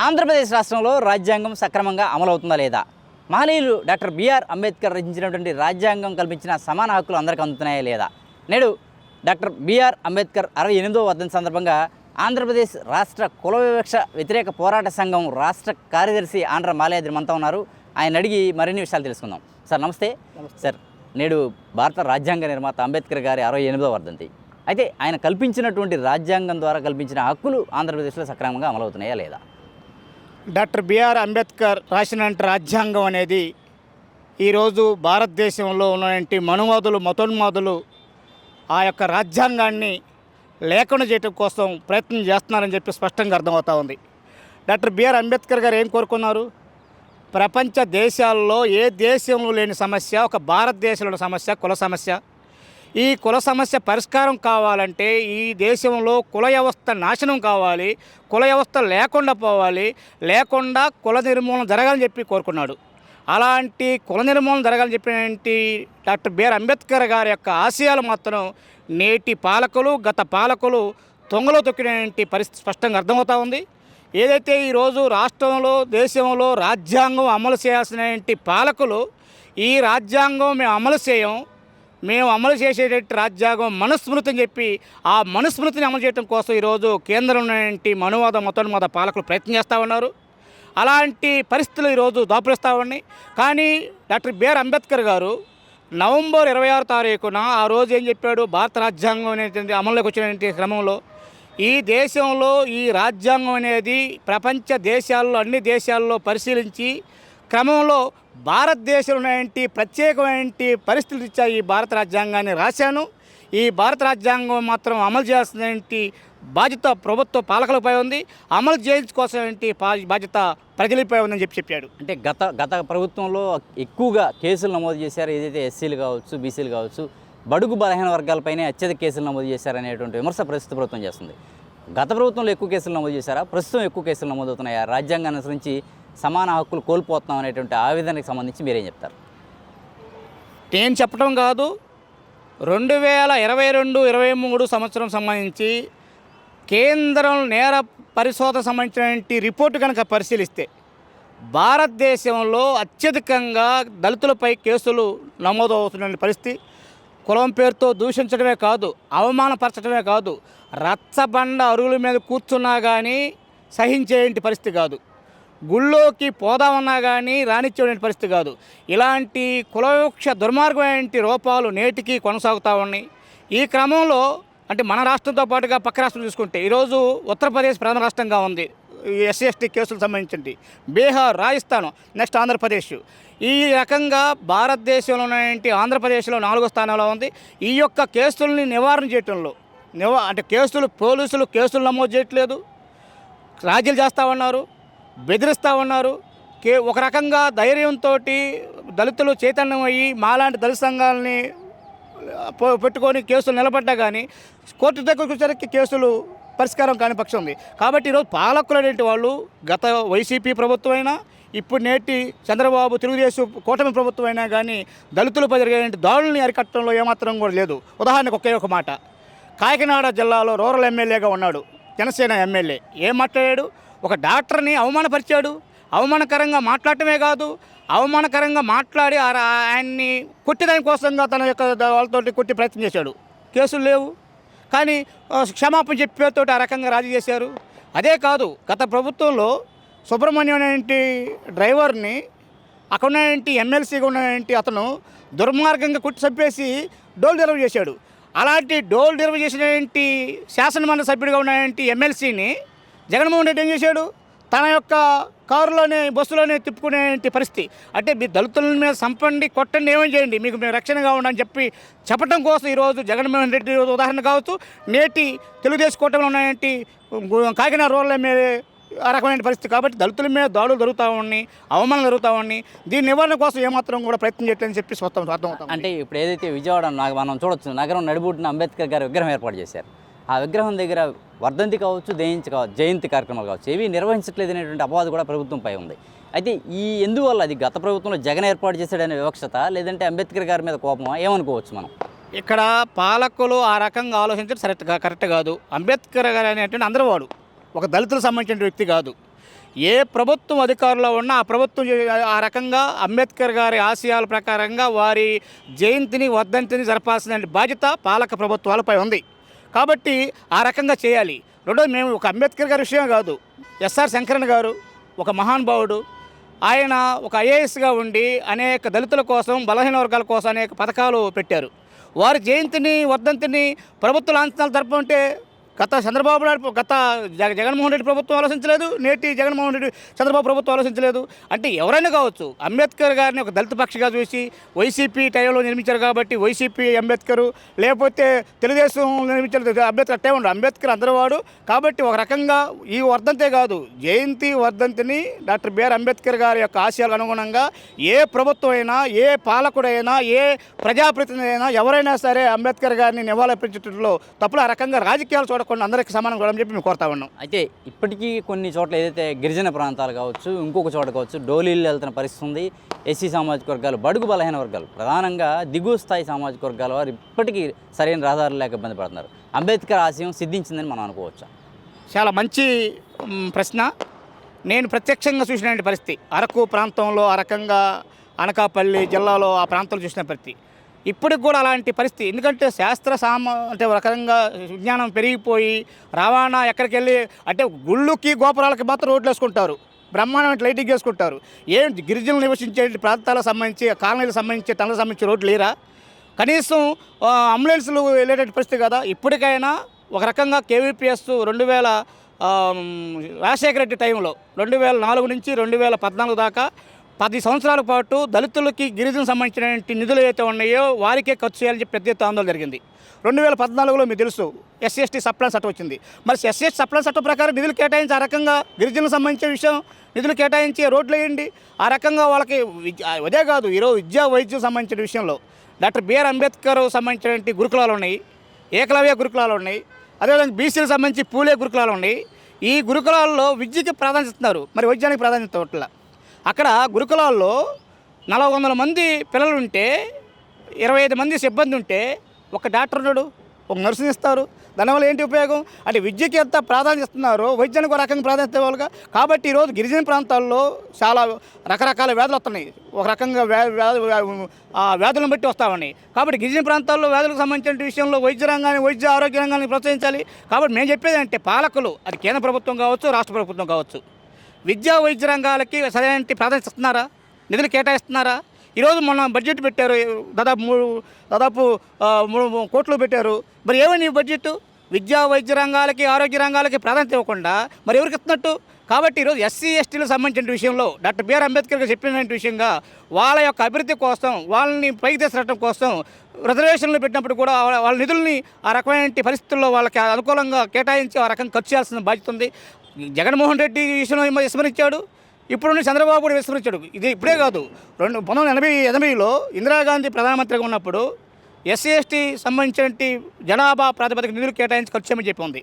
ఆంధ్రప్రదేశ్ రాష్ట్రంలో రాజ్యాంగం సక్రమంగా అమలవుతుందా లేదా? మహనీయులు డాక్టర్ బిఆర్ అంబేద్కర్ రచించినటువంటి రాజ్యాంగం కల్పించిన సమాన హక్కులు అందరికీ అందుతున్నాయా లేదా? నేడు డాక్టర్ బిఆర్ అంబేద్కర్ 68వ వర్ధంతి సందర్భంగా ఆంధ్రప్రదేశ్ రాష్ట్ర కుల వివక్ష వ్యతిరేక పోరాట సంఘం రాష్ట్ర కార్యదర్శి ఆంధ్ర మాలయాద్రి మనతో ఉన్నారు. ఆయన అడిగి మరిన్ని విషయాలు తెలుసుకుందాం. సార్ నమస్తే. సార్, నేడు భారత రాజ్యాంగ నిర్మాత అంబేద్కర్ గారి 68వ వర్ధంతి. అయితే ఆయన కల్పించినటువంటి రాజ్యాంగం ద్వారా కల్పించిన హక్కులు ఆంధ్రప్రదేశ్లో సక్రమంగా అమలవుతున్నాయా లేదా? డాక్టర్ బిఆర్ అంబేద్కర్ రాసిన రాజ్యాంగం అనేది ఈరోజు భారతదేశంలో ఉన్నటువంటి మనువాదులు మతోన్మాదులు ఆ యొక్క రాజ్యాంగాన్ని లేకుండా చేయడం కోసం ప్రయత్నం చేస్తున్నారని చెప్పి స్పష్టంగా అర్థమవుతా ఉంది. డాక్టర్ బిఆర్ అంబేద్కర్ గారు ఏం కోరుకున్నారు? ప్రపంచ దేశాల్లో ఏ దేశంలో లేని సమస్య ఒక భారతదేశంలో సమస్య, కుల సమస్య. ఈ కుల సమస్య పరిష్కారం కావాలంటే ఈ దేశంలో కుల వ్యవస్థ నాశనం కావాలి, కుల వ్యవస్థ లేకుండా పోవాలి, లేకుండా కుల నిర్మూలన జరగాలని చెప్పి కోరుకున్నాడు. అలాంటి కుల నిర్మూలన జరగాలని చెప్పినటువంటి డాక్టర్ బిఆర్ అంబేద్కర్ గారి యొక్క ఆశయాలు మాత్రం నేటి పాలకులు గత పాలకులు తొంగలో తొక్కినటువంటి పరిస్థితి స్పష్టంగా అర్థమవుతూ ఉంది. ఏదైతే ఈరోజు రాష్ట్రంలో దేశంలో రాజ్యాంగం అమలు చేయాల్సినటువంటి పాలకులు ఈ రాజ్యాంగం మేము అమలు చేసేటట్టు రాజ్యాంగం మనుస్మృతి అని చెప్పి ఆ మనుస్మృతిని అమలు చేయడం కోసం ఈరోజు కేంద్రంలో మనువాద మతోన్మాద పాలకులు ప్రయత్నం చేస్తూ ఉన్నారు. అలాంటి పరిస్థితులు ఈరోజు దాపురిస్తూ ఉన్నాయి. కానీ డాక్టర్ బిఆర్ అంబేద్కర్ గారు నవంబర్ 26వ తారీఖున ఆ రోజు ఏం చెప్పాడు? భారత రాజ్యాంగం అనేటువంటి అమల్లోకి వచ్చినటువంటి క్రమంలో ఈ దేశంలో ఈ రాజ్యాంగం అనేది ప్రపంచ దేశాల్లో అన్ని దేశాల్లో పరిశీలించి క్రమంలో భారతదేశంలో ఉన్నటువంటి ప్రత్యేకమైన పరిస్థితులు ఇచ్చా ఈ భారత రాజ్యాంగాన్ని రాశాను. ఈ భారత రాజ్యాంగం మాత్రం అమలు చేయాల్సినటువంటి బాధ్యత ప్రభుత్వ పాలకులపై ఉంది, అమలు చేయించుకోవాల్సినటువంటి బాధ్యత ప్రజలపై ఉందని చెప్పాడు. అంటే గత ప్రభుత్వంలో ఎక్కువగా కేసులు నమోదు చేశారు. ఏదైతే ఎస్సీలు కావచ్చు, బీసీలు కావచ్చు, బడుగు బలహీన వర్గాలపైనే అత్యధిక కేసులు నమోదు చేశారనేటువంటి విమర్శ ప్రస్తుత ప్రభుత్వం చేస్తుంది. గత ప్రభుత్వంలో ఎక్కువ కేసులు నమోదు చేశారా? ప్రస్తుతం ఎక్కువ కేసులు నమోదవుతున్నాయా? రాజ్యాంగాన్ని అనుసరించి సమాన హక్కులు కోల్పోతున్నాం అనేటువంటి ఆవేదనకు సంబంధించి మీరేం చెప్తారు? నేను చెప్పడం కాదు, 2022-23 సంవత్సరం సంబంధించి కేంద్రం నేర పరిశోధన సంబంధించినటువంటి రిపోర్టు కనుక పరిశీలిస్తే భారతదేశంలో అత్యధికంగా దళితులపై కేసులు నమోదవుతున్న పరిస్థితి. కులం పేరుతో దూషించడమే కాదు, అవమానపరచడమే కాదు, రచ్చబండ అరుగుల మీద కూర్చున్నా కానీ సహించేటువంటి పరిస్థితి కాదు, గుళ్ళోకి పోదామన్నా కానీ రానిచ్చేటువంటి పరిస్థితి కాదు. ఇలాంటి కులవృక్ష దుర్మార్గమైన రూపాలు నేటికి కొనసాగుతూ ఉన్నాయి. ఈ క్రమంలో అంటే మన రాష్ట్రంతో పాటుగా పక్క రాష్ట్రం చూసుకుంటే ఈరోజు ఉత్తరప్రదేశ్ ప్రధాన రాష్ట్రంగా ఉంది ఎస్సీ ఎస్టీ కేసులు సంబంధించింది. బీహార్, రాజస్థాన్, నెక్స్ట్ ఆంధ్రప్రదేశ్. ఈ రకంగా భారతదేశంలో ఉన్నటువంటి ఆంధ్రప్రదేశ్లో 4వ స్థానంలో ఉంది. ఈ యొక్క కేసుల్ని నివారణ చేయటంలో అంటే పోలీసులు కేసులు నమోదు చేయట్లేదు, రాజీలు చేస్తూ ఉన్నారు, బెదిరిస్తూ ఉన్నారు. ఒక రకంగా ధైర్యంతో దళితులు చైతన్యం అయ్యి మాలాంటి దళిత సంఘాలని పెట్టుకొని కేసులు నిలబడ్డా కానీ కోర్టు దగ్గరకు వచ్చేసరికి కేసులు పరిష్కారం కాని పక్షం ఉంది. కాబట్టి ఈరోజు పాలకులు అనేటి వాళ్ళు గత వైసీపీ ప్రభుత్వం అయినా ఇప్పుడు నేటి చంద్రబాబు తెలుగుదేశం కూటమి ప్రభుత్వం అయినా కానీ దళితులపై జరిగే దాడుల్ని అరికట్టడంలో ఏమాత్రం కూడా లేదు. ఉదాహరణకు ఒకే ఒక మాట, కాకినాడ జిల్లాలో రూరల్ ఎమ్మెల్యేగా ఉన్నాడు జనసేన ఎమ్మెల్యే. ఏం మాట్లాడాడు? ఒక డాక్టర్ని అవమానపరిచాడు. అవమానకరంగా మాట్లాడటమే కాదు, అవమానకరంగా మాట్లాడి ఆయన్ని కొట్టేదాని కోసంగా తన యొక్క వాళ్ళతో కొట్టి ప్రయత్నం చేశాడు. కేసులు లేవు, కానీ క్షమాపణ చెప్పేతో ఆ రకంగా రాజీ చేశారు. అదే కాదు, గత ప్రభుత్వంలో సుబ్రహ్మణ్యం అనేటి డ్రైవర్ని అక్కడ ఉన్నటువంటి ఎమ్మెల్సీగా ఉన్నటువంటి అతను దుర్మార్గంగా కొట్టి చంపేసి డోల్ డెలివరీ చేశాడు. అలాంటి డోల్ డెలివరీ చేసినటువంటి శాసనమండలి సభ్యుడిగా ఉన్నటువంటి ఎమ్మెల్సీని జగన్మోహన్ రెడ్డి ఏం చేశాడు? తన యొక్క కారులోనే బస్సులోనే తిప్పుకునే పరిస్థితి. అంటే మీ దళితుల మీద సంపండి, కొట్టండి, ఏమేం చేయండి, మీకు మేము రక్షణగా ఉండని చెప్పడం కోసం ఈరోజు జగన్మోహన్ రెడ్డి ఉదాహరణ కావచ్చు, నేటి తెలుగుదేశం కూటమిలో ఉన్నటువంటి కాకినాడ రూరల్ ఎమ్మెల్యే ఆ రకమైన పరిస్థితి. కాబట్టి దళితుల మీద దాడులు జరుగుతూ ఉన్నాయి, అవమానం జరుగుతూ ఉన్నాయి. దీని నివారణ కోసం ఏమాత్రం కూడా ప్రయత్నం చేయట్లేదని చెప్పి అర్థమవుతాం. అంటే ఇప్పుడు ఏదైతే విజయవాడ మనం చూడొచ్చు, నగరం నడిబొడ్డున అంబేద్కర్ గారి విగ్రహం ఏర్పాటు చేశారు. ఆ విగ్రహం దగ్గర వర్ధంతి కావచ్చు, జయంతి కార్యక్రమాలు కావచ్చు, ఏవి నిర్వహించట్లేదు అనేటువంటి అపవాదు కూడా ప్రభుత్వంపై ఉంది. అయితే ఎందువల్ల అది గత ప్రభుత్వంలో జగన్ ఏర్పాటు చేశాడనే వివక్షత, లేదంటే అంబేద్కర్ గారి మీద కోపమా, ఏమనుకోవచ్చు మనం? ఇక్కడ పాలకులు ఆ రకంగా ఆలోచించడం కరెక్ట్ కాదు. అంబేద్కర్ గారు అనేటువంటి అందరూ వాడు ఒక దళితులకు సంబంధించిన వ్యక్తి కాదు. ఏ ప్రభుత్వం అధికారంలో ఉన్నా ఆ ప్రభుత్వం ఆ రకంగా అంబేద్కర్ గారి ఆశయాల ప్రకారంగా వారి జయంతిని వర్ధంతిని జరపాల్సిన బాధ్యత పాలక ప్రభుత్వాలపై ఉంది. కాబట్టి ఆ రకంగా చేయాలి. రెండోది, మేము ఒక అంబేద్కర్ గారి విషయం కాదు, ఎస్ఆర్ శంకరన్ గారు ఒక మహానుభావుడు. ఆయన ఒక ఐఏఎస్గా ఉండి అనేక దళితుల కోసం, బలహీన వర్గాల కోసం అనేక పథకాలు పెట్టారు. వారి జయంతిని వర్ధంతిని ప్రభుత్వ లాంఛనాలు జరపమంటే గత జగన్మోహన్ రెడ్డి ప్రభుత్వం ఆలోచించలేదు, నేటి జగన్మోహన్ రెడ్డి చంద్రబాబు ప్రభుత్వం ఆలోచించలేదు. అంటే ఎవరైనా కావచ్చు, అంబేద్కర్ గారిని ఒక దళిత పక్షిగా చూసి వైసీపీ టైంలో నిర్మించారు కాబట్టి వైసీపీ అంబేద్కరు, లేకపోతే తెలుగుదేశం నిర్మించారు అంబేద్కర్ అట్టే ఉండడు. అంబేద్కర్ అందరివాడు. కాబట్టి ఒక రకంగా ఈ వర్ధంతే కాదు, జయంతి వర్ధంతిని డాక్టర్ బిఆర్ అంబేద్కర్ గారి యొక్క ఆశయాలకు అనుగుణంగా ఏ ప్రభుత్వం అయినా, ఏ పాలకుడైనా, ఏ ప్రజాప్రతినిధి అయినా, ఎవరైనా సరే అంబేద్కర్ గారిని నివాళులర్పించడంలో తప్పులు ఆ రకంగా రాజకీయాలు చూడకుండా అందరికీ సమానం కూడా అని చెప్పి మేము కోరుతా ఉన్నాం. అయితే ఇప్పటికీ కొన్ని చోట్ల ఏదైతే గిరిజన ప్రాంతాలు కావచ్చు, ఇంకొక చోట కావచ్చు, డోలీలు వెళ్తున్న పరిస్థితి ఉంది. ఎస్సీ సామాజిక వర్గాలు, బడుగు బలహీన వర్గాలు, ప్రధానంగా దిగువ స్థాయి సామాజిక వర్గాల వారు ఇప్పటికీ సరైన రహదారులు లేక ఇబ్బంది పడుతున్నారు. అంబేద్కర్ ఆశయం సిద్ధించిందని మనం అనుకోవచ్చా? చాలా మంచి ప్రశ్న. నేను ప్రత్యక్షంగా చూసిన పరిస్థితి అరకు ప్రాంతంలో, ఆ రకంగా అనకాపల్లి జిల్లాలో ఆ ప్రాంతంలో చూసిన పరిస్థితి ఇప్పటికి కూడా అలాంటి పరిస్థితి. ఎందుకంటే అంటే ఒక రకంగా విజ్ఞానం పెరిగిపోయి రవాణా ఎక్కడికి వెళ్ళి అంటే గుళ్ళుకి గోపురాలకి మాత్రం రోడ్లు వేసుకుంటారు, బ్రహ్మాండమైన లైటింగ్ వేసుకుంటారు. ఏం గిరిజనులు నివసించే ప్రాంతాలకు సంబంధించి, కాలనీలకు సంబంధించి, టన్నులకు సంబంధించి రోడ్లు లేరా? కనీసం అంబులెన్సులు వెళ్ళేటటువంటి పరిస్థితి కదా. ఇప్పటికైనా ఒక రకంగా కేవీపీఎస్ 2000 రాజశేఖర రెడ్డి టైంలో 2004 నుంచి 2014 దాకా 10 సంవత్సరాల పాటు దళితులకి, గిరిజన సంబంధించిన నిధులు ఏవైతే ఉన్నాయో వారికే ఖర్చు చేయాలని చెప్పి పెద్ద ఎత్తున ఆందోళన జరిగింది. 2014లో మీకు తెలుసు ఎస్సీ/ఎస్టీ సప్లాన్ చట్టం వచ్చింది. మరి ఎస్సీ/ఎస్టీ సప్లాన్ చట్టం ప్రకారం నిధులు కేటాయించి ఆ రకంగా గిరిజనలకు సంబంధించిన విషయం నిధులు కేటాయించి రోడ్లు వేయండి. ఆ రకంగా వాళ్ళకి అదే కాదు, ఈరోజు విద్యా వైద్యం సంబంధించిన విషయంలో డాక్టర్ బిఆర్ అంబేద్కర్ సంబంధించిన గురుకులాలు ఉన్నాయి, ఏకలవ్య గురుకులాలు ఉన్నాయి, అదేవిధంగా బీసీలకు సంబంధించి పూలే గురుకులాలు ఉన్నాయి. ఈ గురుకులాల్లో విద్యకి ప్రాధాన్యత ఇస్తున్నారు, మరి వైద్యానికి ప్రాధాన్యత ఇవ్వట్ల. అక్కడ గురుకులాల్లో 400 మంది పిల్లలు ఉంటే 25 మంది సిబ్బంది ఉంటే ఒక డాక్టర్ ఉన్నాడు, ఒక నర్సుని ఇస్తారు. దానివల్ల ఏంటి ఉపయోగం? అంటే విద్యకి ఎంత ప్రాధాన్యత ఇస్తున్నారో వైద్యానికి ఒక రకంగా ప్రాధాన్యత ఇవ్వాలిగా. కాబట్టి ఈరోజు గిరిజన ప్రాంతాల్లో చాలా రకరకాల వ్యాధులు వస్తున్నాయి, ఒక రకంగా వ్యాధులను బట్టి వస్తూ ఉన్నాయి. కాబట్టి గిరిజన ప్రాంతాల్లో వ్యాధులకు సంబంధించిన విషయంలో వైద్య ఆరోగ్య రంగాన్ని ప్రోత్సహించాలి. కాబట్టి మేము చెప్పేది అంటే పాలకులు, అది కేంద్ర ప్రభుత్వం కావచ్చు, రాష్ట్ర ప్రభుత్వం కావచ్చు, విద్యా వైద్య రంగాలకి సరైన ప్రాధాన్యత ఇస్తున్నారా? నిధులు కేటాయిస్తున్నారా? ఈరోజు మొన్న బడ్జెట్ పెట్టారు, దాదాపు 3 కోట్లు పెట్టారు. మరి ఏమని బడ్జెట్? విద్యా వైద్య రంగాలకి, ఆరోగ్య రంగాలకి ప్రాధాన్యత ఇవ్వకుండా మరి ఎవరికి ఇస్తున్నట్టు? కాబట్టి ఈరోజు ఎస్సీ/ఎస్టీలకు సంబంధించిన విషయంలో డాక్టర్ బిఆర్ అంబేద్కర్ గారు చెప్పిన విషయంగా వాళ్ళ యొక్క అభివృద్ధి కోసం, వాళ్ళని పైకి తీసుకురావడం కోసం రిజర్వేషన్లు పెట్టినప్పుడు కూడా వాళ్ళ నిధుల్ని ఆ రకమైన పరిస్థితుల్లో వాళ్ళకి అనుకూలంగా కేటాయించి ఆ రకంగా ఖర్చు చేయాల్సిన బాధ్యత ఉంది. జగన్మోహన్ రెడ్డి విషయంలో విస్మరించాడు, ఇప్పుడు చంద్రబాబు కూడా విస్మరించాడు. ఇది ఇప్పుడే కాదు, 1988లో ఇందిరాగాంధీ ప్రధానమంత్రిగా ఉన్నప్పుడు ఎస్సీ/ఎస్టీ సంబంధించిన జనాభా ప్రాతిపదిక నిధులు కేటాయించి ఖర్చు చేయమని చెప్పి ఉంది.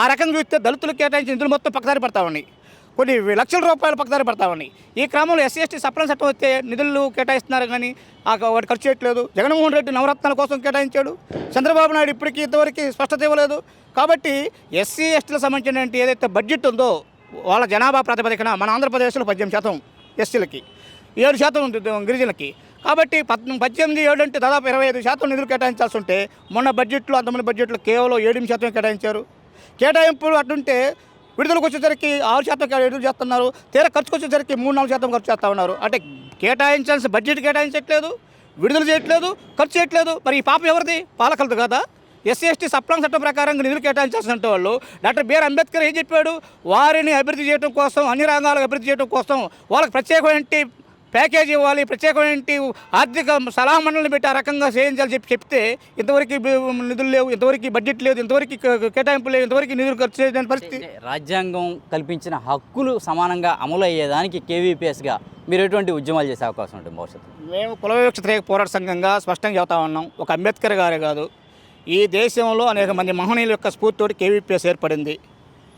ఆ రకంగా చూస్తే దళితులు కేటాయించిన నిధులు మొత్తం పక్కదారి పడతా ఉన్నాయి, కొన్ని లక్షల రూపాయలు పక్కదారి పడతా ఉన్నాయి. ఈ క్రమంలో ఎస్సీ/ఎస్టీ సప్లాన్ చట్టం వస్తే నిధులు కేటాయిస్తున్నారు కానీ వాటి ఖర్చు చేయట్లేదు. జగన్మోహన్ రెడ్డి నవరత్నాల కోసం కేటాయించాడు, చంద్రబాబు నాయుడు ఇప్పటికీ ఇంతవరకు స్పష్టత ఇవ్వలేదు. కాబట్టి ఎస్సీ/ఎస్టీలకు సంబంధించిన ఏదైతే బడ్జెట్ ఉందో వాళ్ళ జనాభా ప్రాతిపదికన మన ఆంధ్రప్రదేశ్లో 18% ఎస్సీలకి, 7% గిరిజనులకి. కాబట్టి 18, 7 అంటే దాదాపు 25% నిధులు కేటాయించాల్సి ఉంటే మొన్న బడ్జెట్లో, అంతమంది బడ్జెట్లో కేవలం 7% కేటాయించారు. కేటాయింపులు అటుంటే విడుదలకు వచ్చేసరికి 6% విడుదల చేస్తున్నారు, తీరా ఖర్చుకు వచ్చేసరికి 3-4% ఖర్చు చేస్తూ ఉన్నారు. అంటే కేటాయించాల్సిన బడ్జెట్ కేటాయించట్లేదు, విడుదల చేయట్లేదు, ఖర్చు చేయట్లేదు. మరి ఈ పాపం ఎవరిది? పాలకులది కదా. ఎస్సీ/ఎస్టీ సప్లాన్ చట్టం ప్రకారంగా నిధులు కేటాయించాల్సిన వాళ్ళు డాక్టర్ బిఆర్ అంబేద్కర్ ఏం చెప్పాడు? వారిని అభివృద్ధి చేయడం కోసం, అన్ని రంగాలకు అభివృద్ధి చేయడం కోసం వాళ్ళకి ప్రత్యేకమైన ప్యాకేజ్ ఇవ్వాలి, ప్రత్యేకమైన ఆర్థిక సలహా మండలిని పెట్టి ఆ రకంగా చేయించాలని చెప్తే ఇంతవరకు నిధులు లేవు, ఇంతవరకు బడ్జెట్ లేదు, ఇంతవరకు కేటాయింపు లేవు, ఇంతవరకు నిధులు ఖర్చు చేయడానికి పరిస్థితి. రాజ్యాంగం కల్పించిన హక్కులు సమానంగా అమలు అయ్యేదానికి కేవీపీఎస్గా మీరు ఎటువంటి ఉద్యమాలు చేసే అవకాశం ఉంటుంది భవిష్యత్తు? మేము కుల వివక్ష వ్యతిరేక పోరాట సంఘంగా స్పష్టంగా చెబుతా ఉన్నాం. ఒక అంబేద్కర్ గారే కాదు, ఈ దేశంలో అనేక మంది మహనీయుల యొక్క స్ఫూర్తితోటి కేవీపీఎస్ ఏర్పడింది.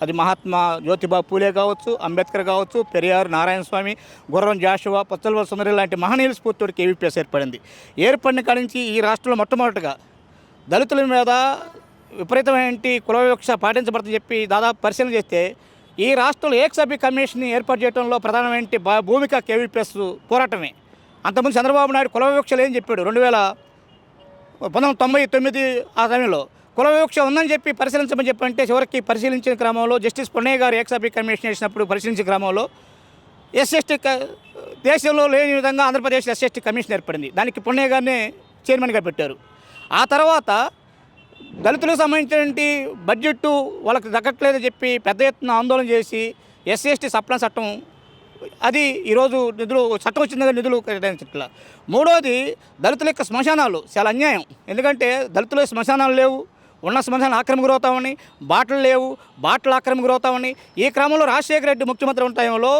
అది మహాత్మా జ్యోతిబా పూలే కావచ్చు, అంబేద్కర్ కావచ్చు, పెరియార్, నారాయణ స్వామి, గుర్రం జాషువా, పొచ్చలవల్లి సుందరి లాంటి మహనీయుల స్ఫూర్తితోటి కేవీపీఎస్ ఏర్పడింది. ఏర్పడిన కాడి నుంచి ఈ రాష్ట్రంలో మొట్టమొదటిగా దళితుల మీద విపరీతమైన కుల వివక్ష పాటించబడుతుందని చెప్పి దాదాపు పరిశీలన చేస్తే ఈ రాష్ట్రంలో ఏకసభ్య కమిషన్ ఏర్పాటు చేయడంలో ప్రధానమైన భూమిక కేవీపీఎస్ పోరాటమే. అంతకుముందు చంద్రబాబు నాయుడు కుల వివక్షలు ఏం చెప్పాడు 1999 ఆ సమయంలో కుల వివక్ష ఉందని చెప్పి పరిశీలించమని చెప్పంటే చివరికి పరిశీలించిన క్రమంలో జస్టిస్ పొన్నయ్య గారు ఏకసభ్య కమిషన్ వేసినప్పుడు పరిశీలించిన క్రమంలో ఎస్ఎస్టీ దేశంలో లేని విధంగా ఆంధ్రప్రదేశ్ ఎస్ఎస్టీ కమిషన్ ఏర్పడింది. దానికి పొన్నయ్య గారిని చైర్మన్గా పెట్టారు. ఆ తర్వాత దళితులకు సంబంధించిన బడ్జెట్ వాళ్ళకి దక్కట్లేదని చెప్పి పెద్ద ఎత్తున ఆందోళన చేసి ఎస్సీ సప్లై చట్టం అది ఈరోజు నిధులు చట్టం వచ్చింది కదా, నిధులు కేటాయించట్ల. మూడోది దళితుల యొక్క శ్మశానాలు చాలా అన్యాయం. ఎందుకంటే దళితుల శ్మశానాలు లేవు, ఉన్న శ్మశానాలు ఆక్రమణ గురవుతామని, బాటలు లేవు, బాటలు ఆక్రమణ గురవుతామని. ఈ క్రమంలో రాజశేఖర రెడ్డి ముఖ్యమంత్రి ఉన్న టైంలో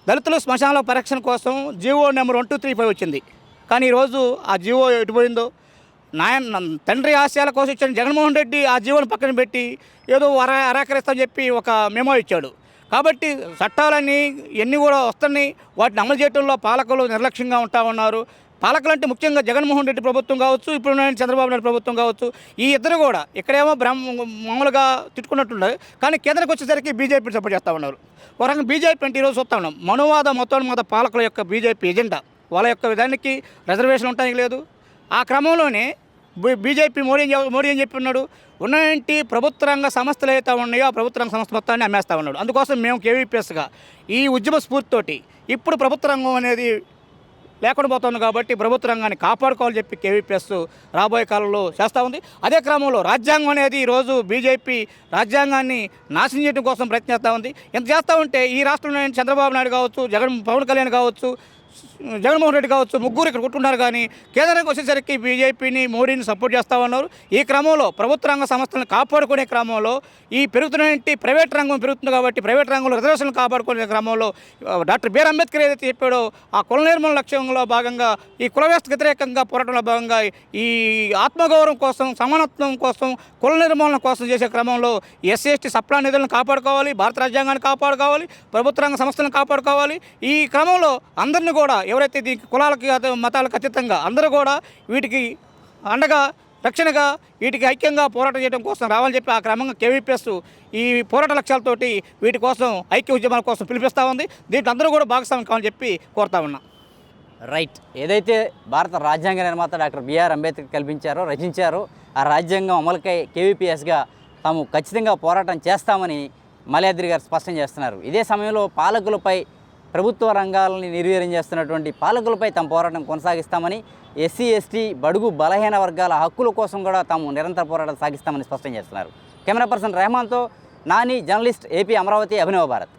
దళితుల శ్మశానాల పరిరక్షణ కోసం జీవో నెంబర్ 1235 వచ్చింది. కానీ ఈరోజు ఆ జీవో ఎటుపోయిందో, తండ్రి ఆశయాల కోసం ఇచ్చిన జగన్మోహన్ రెడ్డి ఆ జీవోను పక్కన పెట్టి ఏదో అరాకరిస్తామని చెప్పి ఒక మెమో ఇచ్చాడు. కాబట్టి చట్టాలన్నీ ఎన్ని కూడా వస్తున్నాయి, వాటిని అమలు చేయడంలో పాలకులు నిర్లక్ష్యంగా ఉంటా ఉన్నారు. పాలకులు అంటే ముఖ్యంగా జగన్మోహన్ రెడ్డి ప్రభుత్వం కావచ్చు, ఇప్పుడు చంద్రబాబు నాయుడు ప్రభుత్వం కావచ్చు, ఈ ఇద్దరు కూడా ఇక్కడేమో మామూలుగా తిట్టుకున్నట్టున్నారు, కానీ కేంద్రానికి వచ్చేసరికి బీజేపీని సపోర్ట్ చేస్తూ ఉన్నారు. ఒక రకంగా బీజేపీ అంటే ఈరోజు చూస్తూ ఉన్నాం, మనువాద మతోన్మాద పాలకుల యొక్క బీజేపీ ఎజెండా, వాళ్ళ యొక్క విధానానికి రిజర్వేషన్ ఉండడానికి లేదు. ఆ క్రమంలోనే బీజేపీ మోడీ ఏం చెప్పి ఉన్నాడు, ఉన్నంటి ప్రభుత్వ రంగ సంస్థలు అయితే ఉన్నాయో ఆ ప్రభుత్వ రంగ సంస్థ మొత్తాన్ని అమ్మేస్తూ ఉన్నాడు. అందుకోసం మేము కేవీపీఎస్గా ఈ ఉద్యమ స్ఫూర్తితోటి ఇప్పుడు ప్రభుత్వ రంగం అనేది లేకుండా పోతుంది కాబట్టి ప్రభుత్వ రంగాన్ని కాపాడుకోవాలని చెప్పి కేవీపీఎస్ రాబోయే కాలంలో చేస్తూ ఉంది. అదే క్రమంలో రాజ్యాంగం అనేది ఈరోజు బీజేపీ రాజ్యాంగాన్ని నాశనం చేయడం కోసం ప్రయత్నిస్తూ ఉంది. ఎంత చేస్తూ ఉంటే ఈ రాష్ట్రంలో చంద్రబాబు నాయుడు కావచ్చు, పవన్ కళ్యాణ్ కావచ్చు, జగన్మోహన్ రెడ్డి కావచ్చు, ముగ్గురు ఇక్కడ కొట్టున్నారు. కానీ కేంద్రానికి వచ్చేసరికి బీజేపీని మోడీని సపోర్ట్ చేస్తూ ఉన్నారు. ఈ క్రమంలో ప్రభుత్వ రంగ సంస్థలను కాపాడుకునే క్రమంలో ఈ పెరుగుతున్న ప్రైవేట్ రంగం పెరుగుతుంది కాబట్టి ప్రైవేట్ రంగంలో రిజర్వేషన్లు కాపాడుకునే క్రమంలో డాక్టర్ బిఆర్ అంబేద్కర్ ఏదైతే చెప్పాడో ఆ కుల నిర్మూలన లక్ష్యంలో భాగంగా ఈ కుల వ్యవస్థకు వ్యతిరేకంగా పోరాటంలో భాగంగా ఈ ఆత్మగౌరవం కోసం, సమానత్వం కోసం, కుల నిర్మూలన కోసం చేసే క్రమంలో ఎస్సీ సప్లా నిధులను కాపాడుకోవాలి, భారత రాజ్యాంగాన్ని కాపాడుకోవాలి, ప్రభుత్వ రంగ సంస్థలను కాపాడుకోవాలి. ఈ క్రమంలో అందరినీ కూడా ఎవరైతే దీనికి కులాలకి మతాలకు అతీతంగా అందరూ కూడా వీటికి అండగా రక్షణగా వీటికి ఐక్యంగా పోరాటం చేయడం కోసం రావాలని చెప్పి ఆ క్రమంగా కేవీపీఎస్ ఈ పోరాట లక్ష్యాలతోటి వీటి కోసం ఐక్య ఉద్యమాల కోసం పిలిపిస్తూ ఉంది. దీంట్లో అందరూ కూడా భాగస్వామ్యం కావాలని చెప్పి కోరుతా ఉన్నా. రైట్. ఏదైతే భారత రాజ్యాంగ నిర్మాత డాక్టర్ బిఆర్ అంబేద్కర్ కల్పించారో, రచించారో ఆ రాజ్యాంగం అమలుకై కేవీపీఎస్గా తాము ఖచ్చితంగా పోరాటం చేస్తామని మల్యాద్రి గారు స్పష్టం చేస్తున్నారు. ఇదే సమయంలో పాలకులపై, ప్రభుత్వ రంగాలని నిర్వీర్యం చేస్తున్నటువంటి పాలకులపై తమ పోరాటం కొనసాగిస్తామని, ఎస్సీ ఎస్టీ బడుగు బలహీన వర్గాల హక్కుల కోసం కూడా తాము నిరంతర పోరాటం సాగిస్తామని స్పష్టం చేస్తున్నారు. కెమెరా పర్సన్ రెహమాన్తో నాని, జర్నలిస్ట్, ఏపీ అమరావతి, అభినవ భారత్.